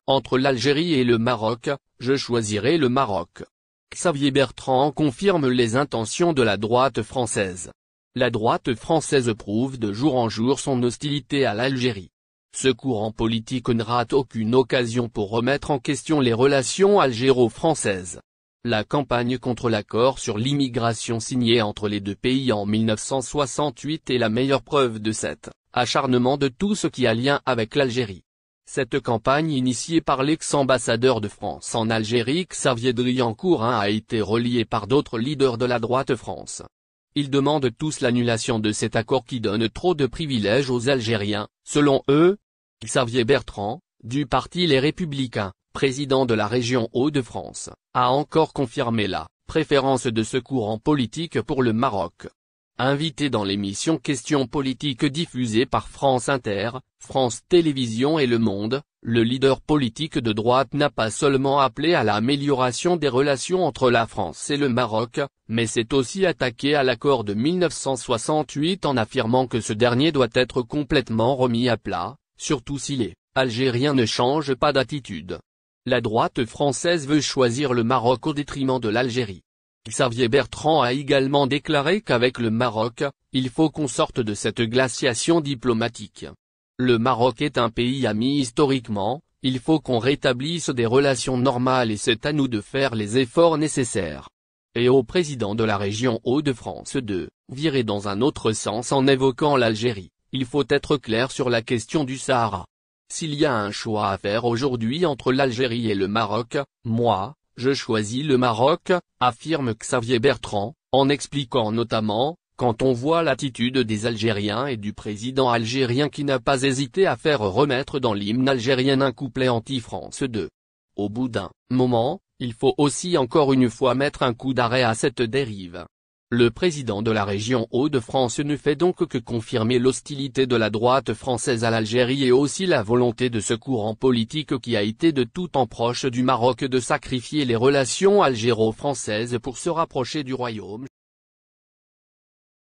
Entre l'Algérie et le Maroc, je choisirai le Maroc. Xavier Bertrand confirme les intentions de la droite française. La droite française prouve de jour en jour son hostilité à l'Algérie. Ce courant politique ne rate aucune occasion pour remettre en question les relations algéro-françaises. La campagne contre l'accord sur l'immigration signé entre les deux pays en 1968 est la meilleure preuve de cet acharnement de tout ce qui a lien avec l'Algérie. Cette campagne initiée par l'ex-ambassadeur de France en Algérie Xavier Driancourt a été relayée par d'autres leaders de la droite France. Ils demandent tous l'annulation de cet accord qui donne trop de privilèges aux Algériens, selon eux. Xavier Bertrand, du parti Les Républicains, président de la région Hauts-de-France, a encore confirmé la préférence de ce courant politique pour le Maroc. Invité dans l'émission Questions politiques diffusée par France Inter, France Télévisions et Le Monde, le leader politique de droite n'a pas seulement appelé à l'amélioration des relations entre la France et le Maroc, mais s'est aussi attaqué à l'accord de 1968 en affirmant que ce dernier doit être complètement remis à plat, surtout si les Algériens ne changent pas d'attitude. La droite française veut choisir le Maroc au détriment de l'Algérie. Xavier Bertrand a également déclaré qu'avec le Maroc, il faut qu'on sorte de cette glaciation diplomatique. Le Maroc est un pays ami historiquement, il faut qu'on rétablisse des relations normales et c'est à nous de faire les efforts nécessaires. Et au président de la région Hauts-de-France de virer dans un autre sens en évoquant l'Algérie, il faut être clair sur la question du Sahara. S'il y a un choix à faire aujourd'hui entre l'Algérie et le Maroc, moi, je choisis le Maroc, affirme Xavier Bertrand, en expliquant notamment, quand on voit l'attitude des Algériens et du président algérien qui n'a pas hésité à faire remettre dans l'hymne algérien un couplet anti-France de. Au bout d'un moment, il faut aussi encore une fois mettre un coup d'arrêt à cette dérive. Le président de la région Hauts-de-France ne fait donc que confirmer l'hostilité de la droite française à l'Algérie et aussi la volonté de ce courant politique qui a été de tout temps proche du Maroc de sacrifier les relations algéro-françaises pour se rapprocher du royaume.